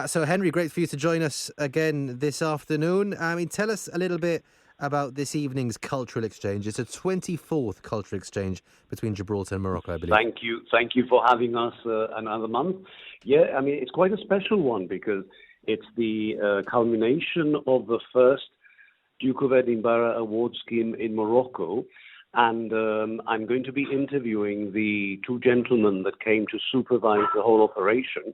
So, Henry, great for you to join us again this afternoon. I mean, tell us a little bit about this evening's cultural exchange. It's a 24th cultural exchange between Gibraltar and Morocco, I believe. Thank you for having us another month. Yeah, I mean, it's quite a special one because it's the culmination of the first Duke of Edinburgh award scheme in Morocco. And I'm going to be interviewing the two gentlemen that came to supervise the whole operation,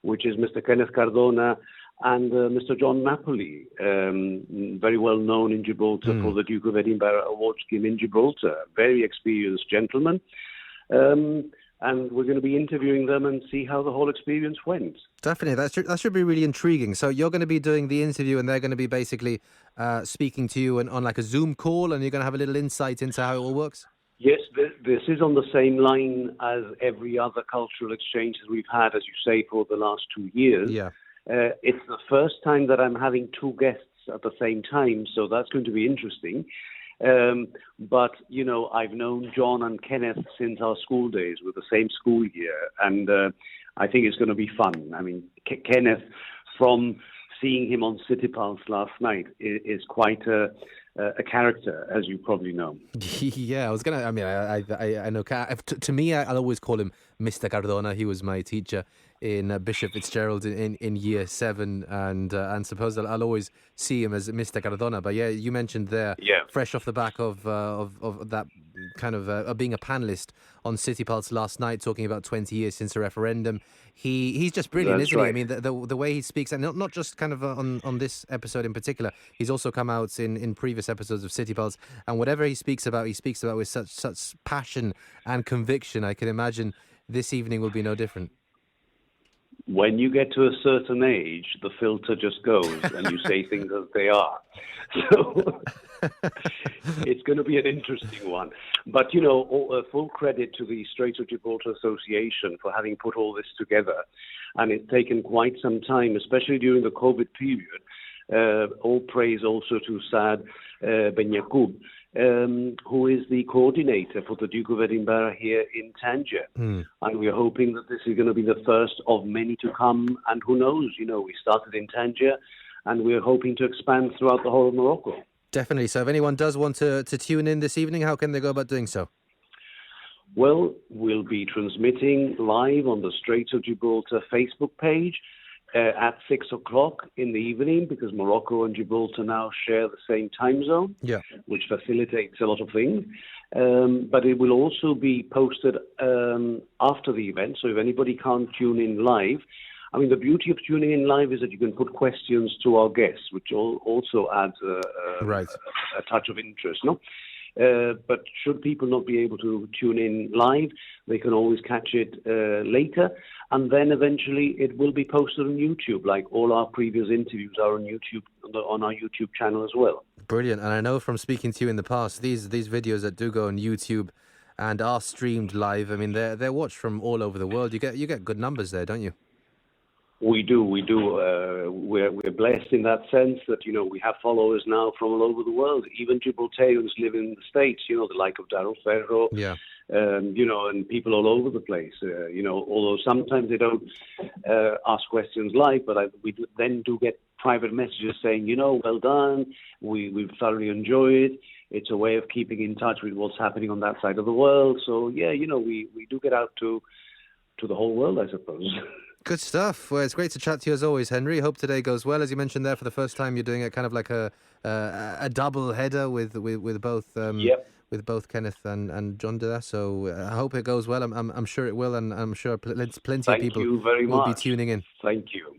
which is Mr. Kenneth Cardona and Mr. John Napoli, very well known in Gibraltar for the Duke of Edinburgh award scheme in Gibraltar. Very experienced gentlemen. And we're going to be interviewing them and see how the whole experience went. Definitely. That should be really intriguing. So you're going to be doing the interview and they're going to be basically speaking to you on like a Zoom call, and you're going to have a little insight into how it all works? Yes, this is on the same line as every other cultural exchange that we've had, as you say, for the last 2 years. Yeah. It's the first time that I'm having two guests at the same time, so that's going to be interesting. But, you know, I've known John and Kenneth since our school days with the same school year, and I think it's going to be fun. I mean, Kenneth, from seeing him on City Pulse last night, is quite a character, as you probably know. Yeah, I know. To me, I'll always call him Mr. Cardona. He was my teacher in Bishop Fitzgerald in year 7, and suppose I'll always see him as Mr. Cardona. But yeah, you mentioned there, fresh off the back of that kind of being a panelist on City Pulse last night, talking about 20 years since the referendum. He's just brilliant, isn't he? I mean, the way he speaks, and not just kind of on this episode in particular. He's also come out in previous episodes of City Pulse, and whatever he speaks about with such passion and conviction. I can imagine this evening will be no different. When you get to a certain age, the filter just goes and you say things as they are. So it's going to be an interesting one. But, you know, full credit to the Strait of Gibraltar Association for having put all this together. And it's taken quite some time, especially during the COVID period. All praise also to Saad Ben Yaqub, who is the coordinator for the Duke of Edinburgh here in Tangier. And we're hoping that this is going to be the first of many to come. And who knows, you know, we started in Tangier and we're hoping to expand throughout the whole of Morocco. Definitely. So if anyone does want to tune in this evening, how can they go about doing so? Well, we'll be transmitting live on the Strait of Gibraltar Facebook page at 6 o'clock in the evening, because Morocco and Gibraltar now share the same time zone, which facilitates a lot of things. But it will also be posted after the event. So if anybody can't tune in live, I mean, the beauty of tuning in live is that you can put questions to our guests, which also adds a touch of interest, no? But should people not be able to tune in live, they can always catch it later. And then eventually it will be posted on YouTube, like all our previous interviews are on YouTube, on our YouTube channel as well. Brilliant. And I know from speaking to you in the past, these videos that do go on YouTube and are streamed live, I mean, they're watched from all over the world. You get good numbers there, don't you? We do. We're blessed in that sense that, you know, we have followers now from all over the world. Even Gibraltarians live in the States, you know, the like of Daryl Ferro, you know, and people all over the place. You know, although sometimes they don't ask questions live, but we then do get private messages saying, you know, well done, we've thoroughly enjoyed it. It's a way of keeping in touch with what's happening on that side of the world. So, yeah, you know, we do get out to the whole world, I suppose. Good stuff. Well, it's great to chat to you as always, Henry. Hope today goes well. As you mentioned there, for the first time, you're doing it kind of like a double header with both with both Kenneth and John there. So I hope it goes well. I'm sure it will, and I'm sure plenty of people will be tuning in. Thank you.